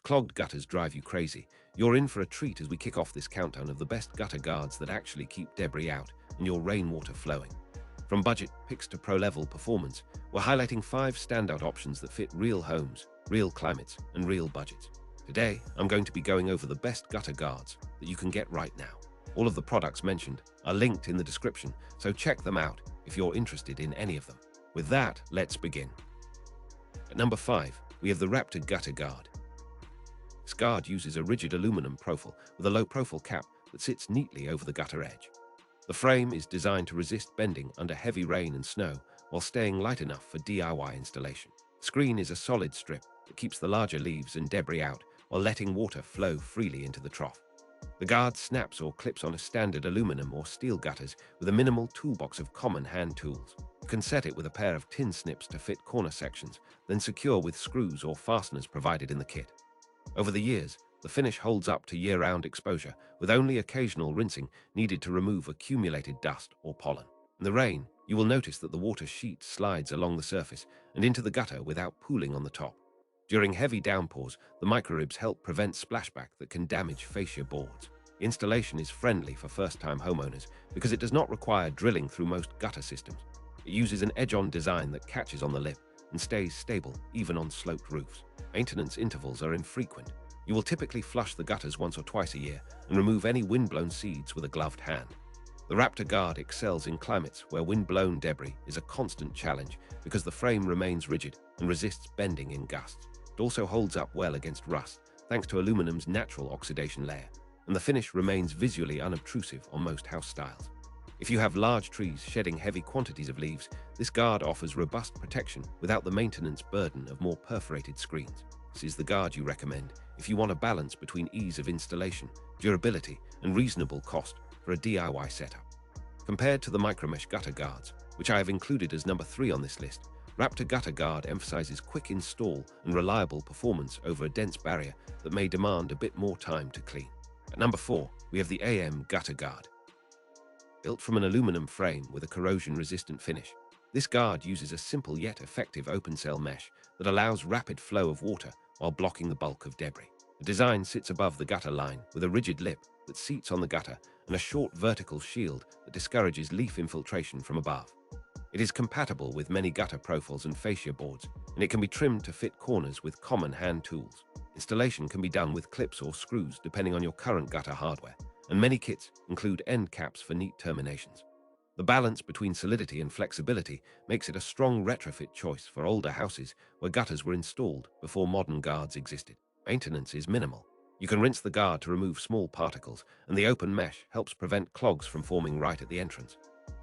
clogged gutters drive you crazy, you're in for a treat as we kick off this countdown of the best gutter guards that actually keep debris out and your rainwater flowing. From budget picks to pro-level performance, we're highlighting 5 standout options that fit real homes, real climates, and real budgets. Today, I'm going to be going over the best gutter guards that you can get right now. All of the products mentioned are linked in the description, so check them out if you're interested in any of them. With that, let's begin. At number 5, we have the RAPTOR Gutter Guard. This guard uses a rigid aluminum profile with a low-profile cap that sits neatly over the gutter edge. The frame is designed to resist bending under heavy rain and snow while staying light enough for DIY installation. The screen is a solid strip that keeps the larger leaves and debris out while letting water flow freely into the trough. The guard snaps or clips on a standard aluminum or steel gutters with a minimal toolbox of common hand tools. You can set it with a pair of tin snips to fit corner sections, then secure with screws or fasteners provided in the kit. Over the years, the finish holds up to year-round exposure, with only occasional rinsing needed to remove accumulated dust or pollen. In the rain, you will notice that the water sheet slides along the surface and into the gutter without pooling on the top. During heavy downpours, the microribs help prevent splashback that can damage fascia boards. Installation is friendly for first-time homeowners because it does not require drilling through most gutter systems. It uses an edge-on design that catches on the lip and stays stable even on sloped roofs. Maintenance intervals are infrequent. You will typically flush the gutters once or twice a year and remove any wind-blown seeds with a gloved hand. The RAPTOR Guard excels in climates where wind-blown debris is a constant challenge because the frame remains rigid and resists bending in gusts. It also holds up well against rust thanks to aluminum's natural oxidation layer, and the finish remains visually unobtrusive on most house styles. If you have large trees shedding heavy quantities of leaves, this guard offers robust protection without the maintenance burden of more perforated screens. This is the guard you recommend if you want a balance between ease of installation, durability, and reasonable cost for a DIY setup. Compared to the Micromesh gutter guards, which I have included as number 3 on this list, RAPTOR Gutter Guard emphasizes quick install and reliable performance over a dense barrier that may demand a bit more time to clean. At number 4, we have the AM Gutter Guard. Built from an aluminum frame with a corrosion-resistant finish, this guard uses a simple yet effective open-cell mesh that allows rapid flow of water while blocking the bulk of debris. The design sits above the gutter line with a rigid lip that seats on the gutter and a short vertical shield that discourages leaf infiltration from above. It is compatible with many gutter profiles and fascia boards, and it can be trimmed to fit corners with common hand tools. Installation can be done with clips or screws depending on your current gutter hardware, and many kits include end caps for neat terminations. The balance between solidity and flexibility makes it a strong retrofit choice for older houses where gutters were installed before modern guards existed. Maintenance is minimal. You can rinse the guard to remove small particles, and the open mesh helps prevent clogs from forming right at the entrance.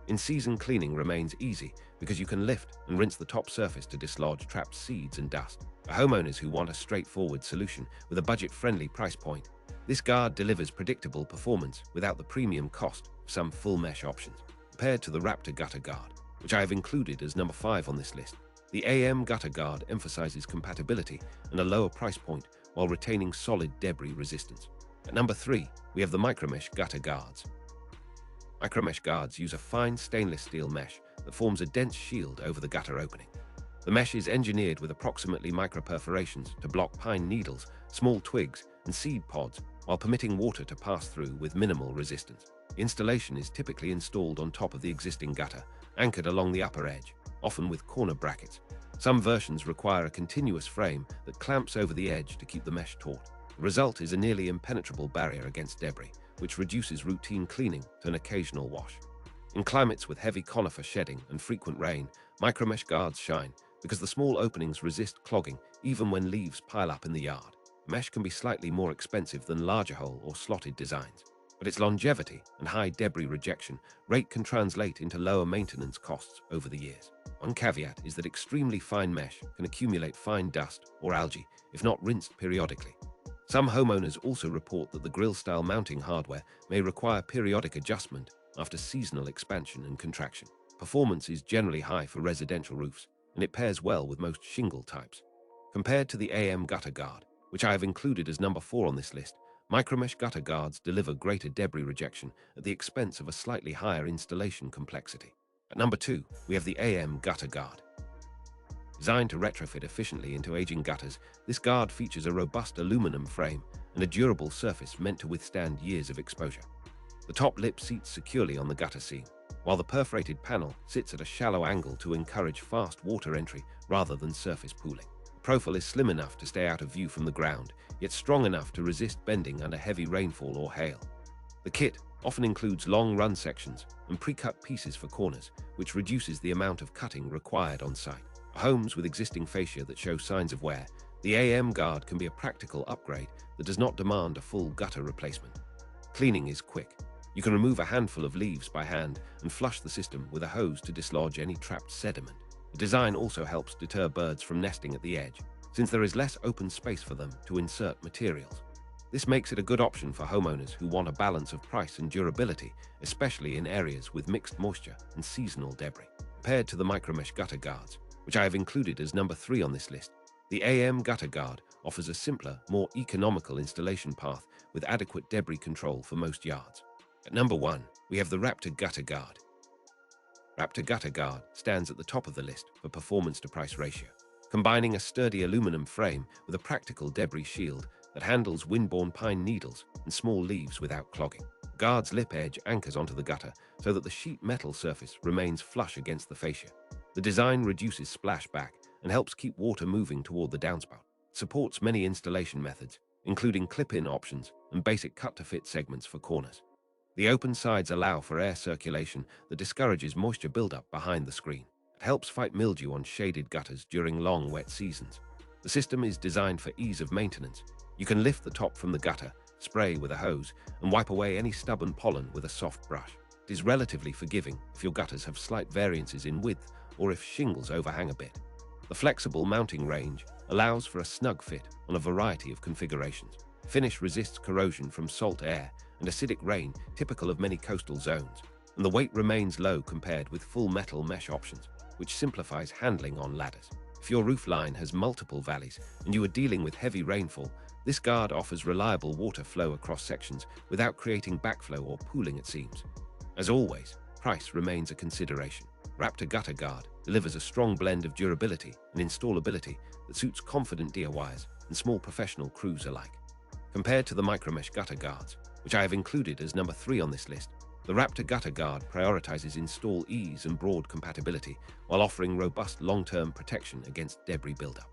In-season cleaning remains easy because you can lift and rinse the top surface to dislodge trapped seeds and dust. For homeowners who want a straightforward solution with a budget-friendly price point, this guard delivers predictable performance without the premium cost of some full mesh options. Compared to the RAPTOR Gutter Guard, which I have included as number 5 on this list, the AM Gutter Guard emphasizes compatibility and a lower price point while retaining solid debris resistance. At number 3, we have the Micromesh Gutter Guards. Micromesh guards use a fine stainless steel mesh that forms a dense shield over the gutter opening. The mesh is engineered with approximately microperforations to block pine needles, small twigs, and seed pods while permitting water to pass through with minimal resistance. Installation is typically installed on top of the existing gutter, anchored along the upper edge, often with corner brackets. Some versions require a continuous frame that clamps over the edge to keep the mesh taut. The result is a nearly impenetrable barrier against debris, which reduces routine cleaning to an occasional wash. In climates with heavy conifer shedding and frequent rain, micromesh guards shine because the small openings resist clogging even when leaves pile up in the yard. Mesh can be slightly more expensive than larger hole or slotted designs, but its longevity and high debris rejection rate can translate into lower maintenance costs over the years. One caveat is that extremely fine mesh can accumulate fine dust or algae if not rinsed periodically. Some homeowners also report that the grill-style mounting hardware may require periodic adjustment after seasonal expansion and contraction. Performance is generally high for residential roofs, and it pairs well with most shingle types. Compared to the AM Gutter Guard, which I have included as number 4 on this list, Micromesh gutter guards deliver greater debris rejection at the expense of a slightly higher installation complexity. At number 2, we have the AM Gutter Guard. Designed to retrofit efficiently into aging gutters, this guard features a robust aluminum frame and a durable surface meant to withstand years of exposure. The top lip seats securely on the gutter seam, while the perforated panel sits at a shallow angle to encourage fast water entry rather than surface pooling. The profile is slim enough to stay out of view from the ground, yet strong enough to resist bending under heavy rainfall or hail. The kit often includes long run sections and pre-cut pieces for corners, which reduces the amount of cutting required on site. For homes with existing fascia that show signs of wear, the AM guard can be a practical upgrade that does not demand a full gutter replacement. Cleaning is quick. You can remove a handful of leaves by hand and flush the system with a hose to dislodge any trapped sediment. The design also helps deter birds from nesting at the edge, since there is less open space for them to insert materials. This makes it a good option for homeowners who want a balance of price and durability, especially in areas with mixed moisture and seasonal debris. Compared to the Micromesh gutter guards, which I have included as number 3 on this list, the AM Gutter Guard offers a simpler, more economical installation path with adequate debris control for most yards. At number 1, we have the RAPTOR Gutter Guard. RAPTOR Gutter Guard stands at the top of the list for performance to price ratio, combining a sturdy aluminum frame with a practical debris shield that handles windborne pine needles and small leaves without clogging. The guard's lip edge anchors onto the gutter so that the sheet metal surface remains flush against the fascia. The design reduces splashback and helps keep water moving toward the downspout. It supports many installation methods, including clip-in options and basic cut-to-fit segments for corners. The open sides allow for air circulation that discourages moisture buildup behind the screen. It helps fight mildew on shaded gutters during long wet seasons. The system is designed for ease of maintenance. You can lift the top from the gutter, spray with a hose, and wipe away any stubborn pollen with a soft brush. It is relatively forgiving if your gutters have slight variances in width or if shingles overhang a bit. The flexible mounting range allows for a snug fit on a variety of configurations. The finish resists corrosion from salt air and acidic rain typical of many coastal zones, and the weight remains low compared with full metal mesh options, which simplifies handling on ladders. If your roof line has multiple valleys and you are dealing with heavy rainfall, this guard offers reliable water flow across sections without creating backflow or pooling at seams. As always, price remains a consideration. RAPTOR Gutter Guard delivers a strong blend of durability and installability that suits confident DIYers and small professional crews alike. Compared to the Micromesh gutter guards, which I have included as number 3 on this list, the RAPTOR Gutter Guard prioritizes install ease and broad compatibility while offering robust long-term protection against debris buildup.